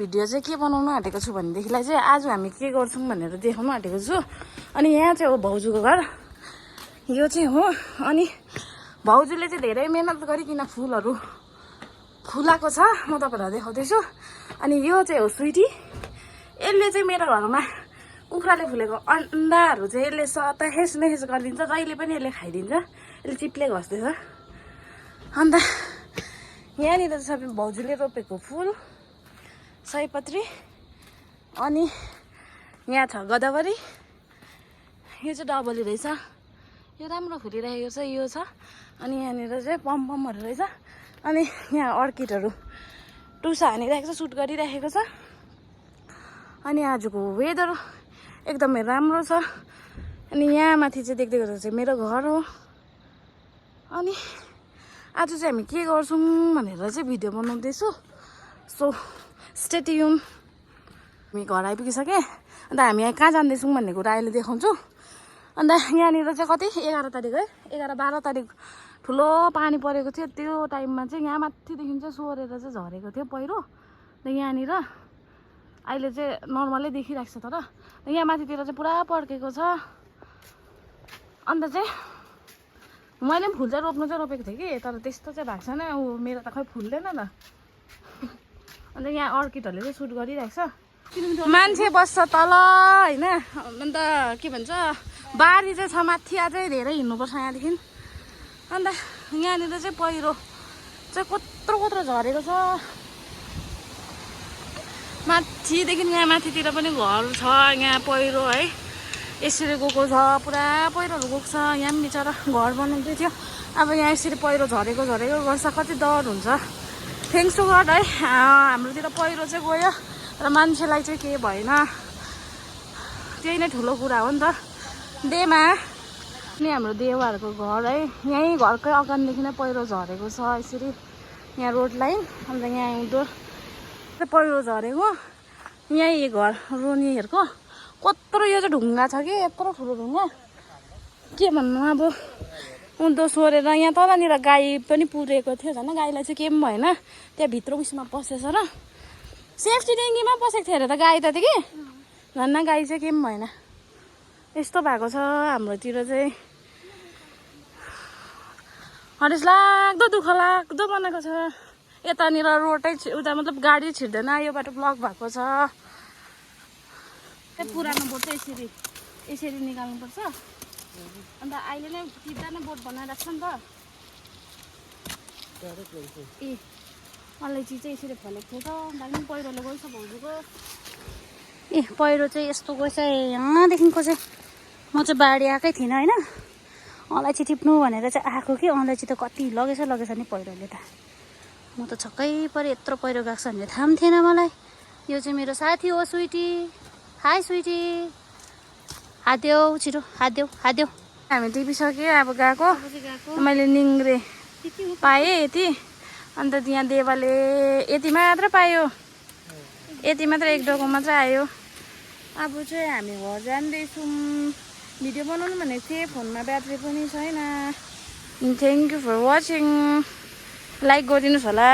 Video चाहिँ के बनाउनु आँटेको छु भनेदेखिलाई चाहिँ आज हामी के गर्छौँ भनेर देखाउनु आँटेको छु। अनि यहाँ चाहिँ हो भाउजूको घर, यो चाहिँ हो। अनि भाउजूले चाहिँ धेरै मेहनत गरिकन फुलहरू फुलाएको छ, म तपाईँहरूलाई देखाउँदैछु। अनि यो चाहिँ हो स्विटी, यसले चाहिँ मेरो घरमा कुखुराले फुलेको अन्डाहरू चाहिँ यसले तहेस नहेस गरिदिन्छ, जहिले पनि यसले खाइदिन्छ। यसले चिप्ले घस्दैछ। अन्त यहाँनिर चाहिँ सबै भाउजूले रोपेको फुल सयपत्री। अनि यहाँ छ गदावरी, यो चाहिँ डबली रहेछ, यो राम्रो फुलिरहेको छ, यो छ। अनि यहाँनिर चाहिँ पमहरू रहेछ। अनि यहाँ अर्किडहरू टुसा हानिरहेको छ, सुट गरिरहेको छ। अनि आजको वेदर एकदमै राम्रो छ। अनि यहाँ माथि चाहिँ देख्दै गर्दा चाहिँ मेरो घर हो। अनि आज चाहिँ हामी के गर्छौँ भनेर चाहिँ भिडियो बनाउँदैछु। So stay tune. हामी घर आइपुगिसकेँ। अन्त हामी यहाँ कहाँ जाँदैछौँ भन्ने कुरा अहिले देखाउँछु। अन्त यहाँनिर चाहिँ कति 11 तारिक है, 11-12 तारिक ठुलो पानी परेको थियो। त्यो टाइममा चाहिँ यहाँ माथिदेखि चाहिँ सोरेर चाहिँ झरेको थियो पहिरो। र यहाँनिर अहिले चाहिँ नर्मलै देखिरहेको छ, तर यहाँ माथितिर चाहिँ पुरा पड्केको छ। अन्त चाहिँ मैले पनि फुल चाहिँ रोप्नु चाहिँ रोपेको थिएँ कि, तर त्यस्तो चाहिँ भएको छैन। मेरो त खै फुल्दैन त। अन्त यहाँ अर्किडहरूले चाहिँ सुट गरिरहेको छ। मान्छे बस्छ तल होइन। अन्त के भन्छ, बारी चाहिँ छ माथि, अझै धेरै हिँड्नुपर्छ यहाँदेखि। अन्त यहाँनिर चाहिँ पहिरो चाहिँ कत्रो झरेको छ। माथिदेखि यहाँ माथितिर पनि घर छ, यहाँ पहिरो है यसरी गएको छ, पुरा पहिरोहरू गएको छ। यहाँ पनि बिचरा घर बनाउँदै थियो। अब यहाँ यसरी पहिरो झरेको गर्छ, कति डर हुन्छ। थ्याङ्क्स टु गड है, हाम्रोतिर पहिरो चाहिँ गयो र मान्छेलाई चाहिँ केही भएन। त्यही नै ठुलो कुरा हो नि त। देमा नि हाम्रो देवाहरूको घर है, यहीँ घरकै अगाडिदेखि नै पहिरो झरेको छ यसरी, यहाँ रोड लाइन। अन्त यहाँ हिउँदो पहिरो झरेको, यहीँ घर रोनीहरूको कत्रो, यो चाहिँ ढुङ्गा छ कि, यत्रो ठुलो ढुङ्गा के भन्नु। अब उँधो सोरेर यहाँ तलनिर गाई पनि पुरेको थियो, झन् गाईलाई चाहिँ केही पनि भएन। त्यहाँ भित्र उयसमा पसेछ र सेफ्टी ट्याङ्कीमा पसेको थियो अरे त गाई त कि, झन् गाई चाहिँ केही पनि भएन। यस्तो भएको छ हाम्रोतिर चाहिँ। हरेस लाग्दो दुःख लाग्दो बनाएको छ। यतानिर रोडै उता मतलब गाडी छिर्दैन, यो बाटो ब्लक भएको छ। पुरानो बोट चाहिँ यसरी निकाल्नुपर्छ। अन्त अहिले नै टिप्दा नै बोट बनाइरहेको छ नि त। ए अलैँची चाहिँ यसरी फलेको थियो त, दामी पहिरोले गएछ भाउजूको। ए पहिरो चाहिँ यस्तो गएछ यहाँदेखिको चाहिँ। म चाहिँ बाढी आएकै थिइनँ होइन, अलैँची टिप्नु भनेर चाहिँ आएको कि, अलैँची त कति लगेछ नि पहिरोले त। म त छक्कै परेँ, यत्रो पहिरो गएको छ भन्ने थाहा पनि थिएन मलाई। यो चाहिँ मेरो साथी हो स्विटी। हाई स्विटी, हात देऊ छिटो, हात देऊ। हामी टिपिसक्यो, अब गएको। मैले निङ्ग्रे पाएँ यति। अन्त त्यहाँ देवाले यति मात्र पायो, यति मात्र, एक डोको मात्र आयो। अब चाहिँ हामी घर जाँदैछौँ। भिडियो बनाउनु भनेको थिएँ, फोनमा ब्याट्री पनि छैन। Thank you for watching. Like गरिदिनुहोस् होला।